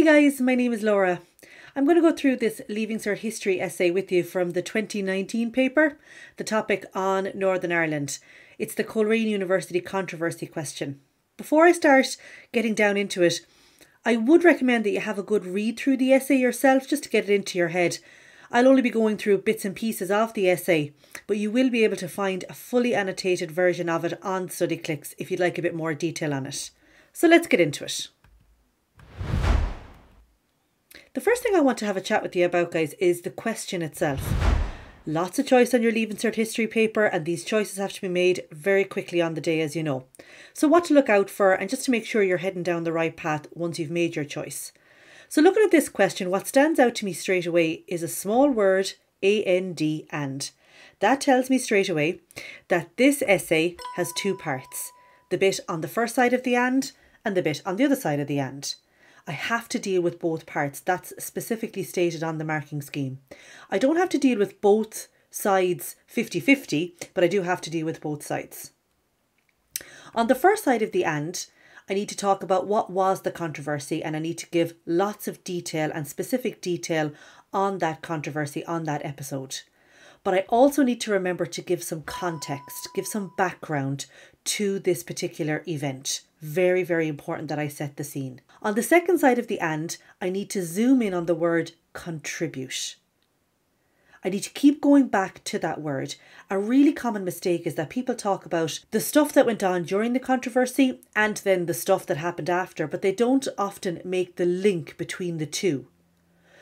guys, my name is Laura. I'm going to go through this Leaving Cert history essay with you from the 2019 paper, the topic on Northern Ireland. It's the Coleraine University controversy question. Before I start getting down into it, I would recommend that you have a good read through the essay yourself just to get it into your head. I'll only be going through bits and pieces of the essay, but you will be able to find a fully annotated version of it on Studyclix if you'd like a bit more detail on it. So let's get into it. The first thing I want to have a chat with you about, guys, is the question itself. Lots of choice on your Leaving Cert history paper, and these choices have to be made very quickly on the day, as you know. So what to look out for, and just to make sure you're heading down the right path once you've made your choice. So looking at this question, what stands out to me straight away is a small word, and. That tells me straight away that this essay has two parts. The bit on the first side of the and the bit on the other side of the and. I have to deal with both parts. That's specifically stated on the marking scheme. I don't have to deal with both sides 50-50, but I do have to deal with both sides. On the first side of the and, I need to talk about what was the controversy, and I need to give lots of detail and specific detail on that controversy, on that episode. But I also need to remember to give some context, give some background to this particular event. Very, very important that I set the scene. On the second side of the and, I need to zoom in on the word contribute. I need to keep going back to that word. A really common mistake is that people talk about the stuff that went on during the controversy and then the stuff that happened after, but they don't often make the link between the two.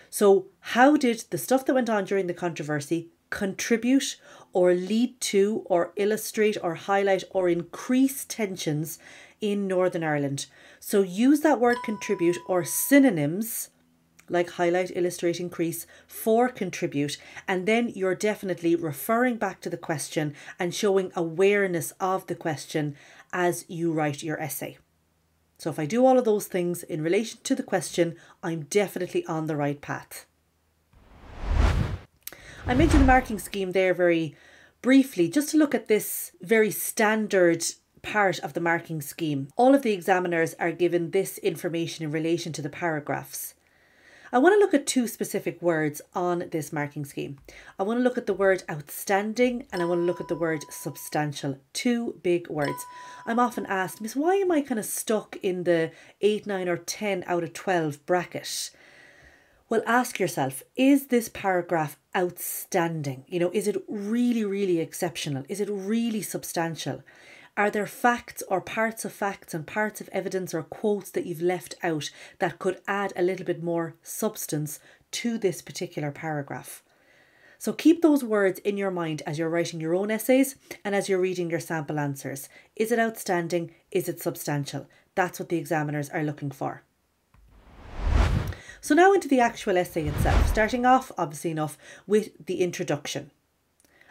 So how did the stuff that went on during the controversy contribute or lead to or illustrate or highlight or increase tensions in Northern Ireland? So use that word contribute or synonyms like highlight, illustrate, increase for contribute, and then you're definitely referring back to the question and showing awareness of the question as you write your essay. So if I do all of those things in relation to the question, I'm definitely on the right path. I mentioned the marking scheme there very briefly, just to look at this very standard part of the marking scheme. All of the examiners are given this information in relation to the paragraphs. I want to look at two specific words on this marking scheme. I want to look at the word outstanding and I want to look at the word substantial. Two big words. I'm often asked, Miss, why am I kind of stuck in the 8, 9 or 10 out of 12 bracket? Well, ask yourself, is this paragraph outstanding? You know, is it really, really exceptional? Is it really substantial? Are there facts or parts of facts and parts of evidence or quotes that you've left out that could add a little bit more substance to this particular paragraph? So keep those words in your mind as you're writing your own essays and as you're reading your sample answers. Is it outstanding? Is it substantial? That's what the examiners are looking for. So now into the actual essay itself, starting off, obviously enough, with the introduction.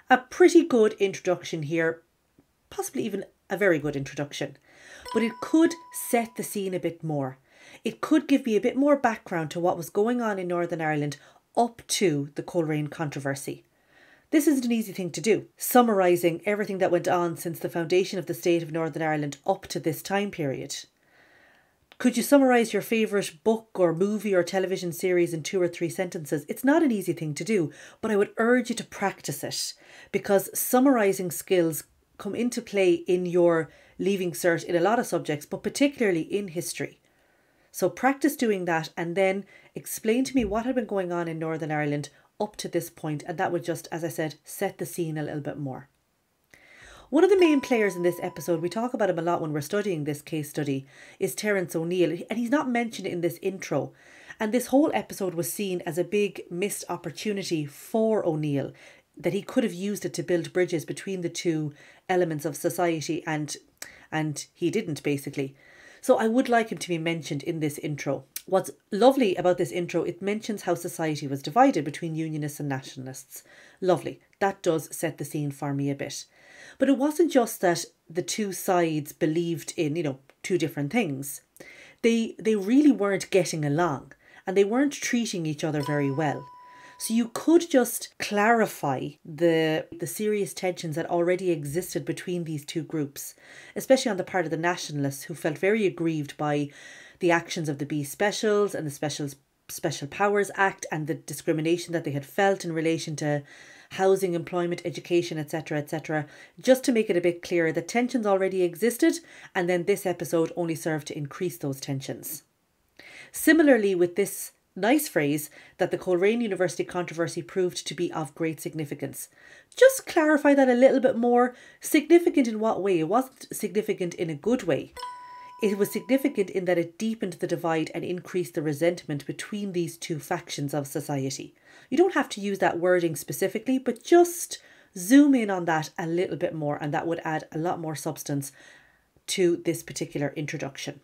A pretty good introduction here, possibly even a very good introduction, but it could set the scene a bit more. It could give me a bit more background to what was going on in Northern Ireland up to the Coleraine Controversy. This isn't an easy thing to do, summarising everything that went on since the foundation of the state of Northern Ireland up to this time period. Could you summarise your favourite book or movie or television series in 2 or 3 sentences? It's not an easy thing to do, but I would urge you to practice it because summarising skills come into play in your Leaving Cert in a lot of subjects, but particularly in history. So practice doing that and then explain to me what had been going on in Northern Ireland up to this point, and that would just, as I said, set the scene a little bit more. One of the main players in this episode, we talk about him a lot when we're studying this case study, is Terence O'Neill, and he's not mentioned in this intro. And this whole episode was seen as a big missed opportunity for O'Neill, that he could have used it to build bridges between the two elements of society, and he didn't, basically. So I would like him to be mentioned in this intro. What's lovely about this intro, it mentions how society was divided between Unionists and Nationalists. Lovely. That does set the scene for me a bit. But it wasn't just that the two sides believed in, two different things. They really weren't getting along and they weren't treating each other very well. So you could just clarify the serious tensions that already existed between these two groups, especially on the part of the nationalists who felt very aggrieved by the actions of the B Specials and the Special Powers Act and the discrimination that they had felt in relation to housing, employment, education, etc., etc., just to make it a bit clearer that tensions already existed, and then this episode only served to increase those tensions. Similarly, with this nice phrase that the Coleraine University controversy proved to be of great significance. Just clarify that a little bit more. Significant in what way? It wasn't significant in a good way. It was significant in that it deepened the divide and increased the resentment between these two factions of society. You don't have to use that wording specifically, but just zoom in on that a little bit more, and that would add a lot more substance to this particular introduction.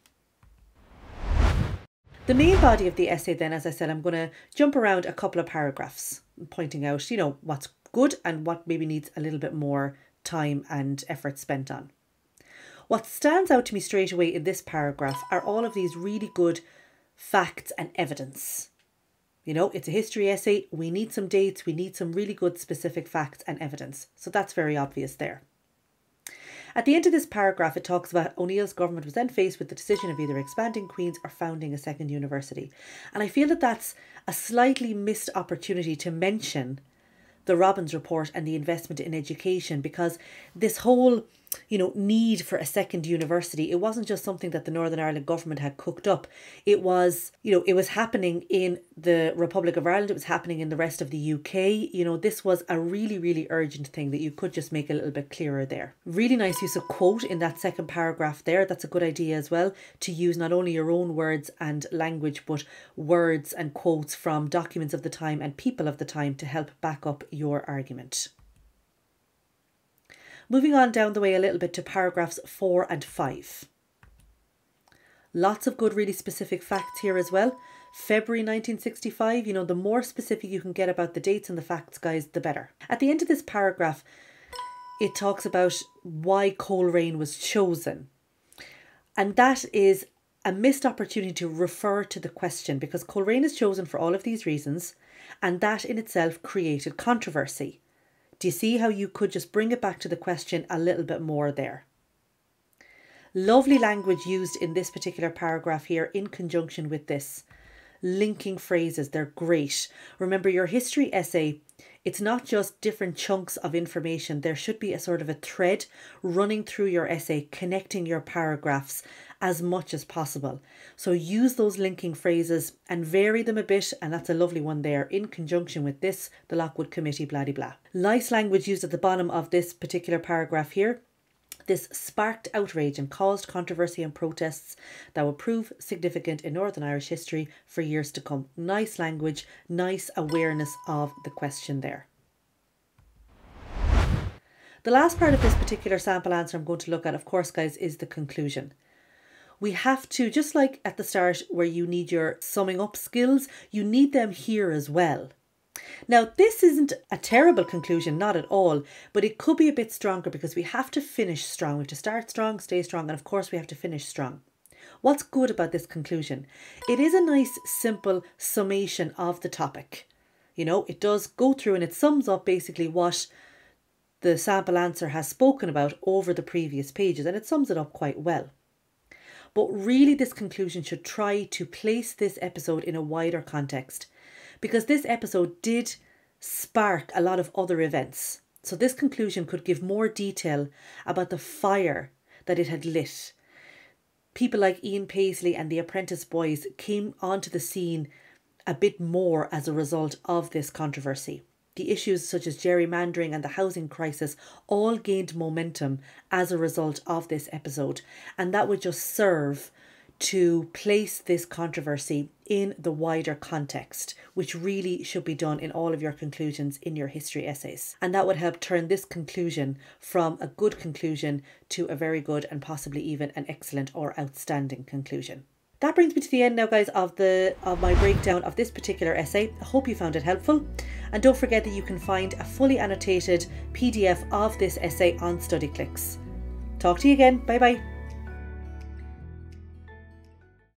The main body of the essay then, as I said, I'm going to jump around a couple of paragraphs, pointing out, what's good and what maybe needs a little bit more time and effort spent on. What stands out to me straight away in this paragraph are all of these really good facts and evidence. It's a history essay. We need some dates. We need some really good specific facts and evidence. So that's very obvious there. At the end of this paragraph, it talks about O'Neill's government was then faced with the decision of either expanding Queen's or founding a second university. And I feel that that's a slightly missed opportunity to mention the Robbins report and the investment in education, because this whole need for a second university, it wasn't just something that the Northern Ireland government had cooked up. It was, it was happening in the Republic of Ireland. It was happening in the rest of the UK. This was a really, really urgent thing that you could just make a little bit clearer there. Really nice use of quote in that second paragraph there. That's a good idea as well, to use not only your own words and language, but words and quotes from documents of the time and people of the time to help back up your argument. Moving on down the way a little bit to paragraphs 4 and 5. Lots of good, really specific facts here as well. February 1965, the more specific you can get about the dates and the facts, guys, the better. At the end of this paragraph, it talks about why Coleraine was chosen. And that is a missed opportunity to refer to the question, because Coleraine is chosen for all of these reasons, and that in itself created controversy. Do you see how you could just bring it back to the question a little bit more there? Lovely language used in this particular paragraph here in conjunction with this. Linking phrases, they're great. Remember, your history essay, it's not just different chunks of information. There should be a sort of a thread running through your essay, connecting your paragraphs as much as possible. So use those linking phrases and vary them a bit, and that's a lovely one there in conjunction with this, the Lockwood Committee, blah de blah. Nice language used at the bottom of this particular paragraph here. This sparked outrage and caused controversy and protests that will prove significant in Northern Irish history for years to come. Nice language, nice awareness of the question there. The last part of this particular sample answer I'm going to look at, of course, guys, is the conclusion. We have to, just like at the start where you need your summing up skills, you need them here as well. Now, this isn't a terrible conclusion, not at all, but it could be a bit stronger because we have to finish strong. We have to start strong, stay strong, and of course we have to finish strong. What's good about this conclusion? It is a nice, simple summation of the topic. It does go through and it sums up basically what the sample answer has spoken about over the previous pages, and it sums it up quite well. But really, this conclusion should try to place this episode in a wider context, because this episode did spark a lot of other events. So this conclusion could give more detail about the fire that it had lit. People like Ian Paisley and the Apprentice Boys came onto the scene a bit more as a result of this controversy. The issues such as gerrymandering and the housing crisis all gained momentum as a result of this episode, and that would just serve to place this controversy in the wider context, which really should be done in all of your conclusions in your history essays. And that would help turn this conclusion from a good conclusion to a very good and possibly even an excellent or outstanding conclusion. That brings me to the end now, guys, of my breakdown of this particular essay. I hope you found it helpful. And don't forget that you can find a fully annotated PDF of this essay on Studyclix. Talk to you again. Bye bye.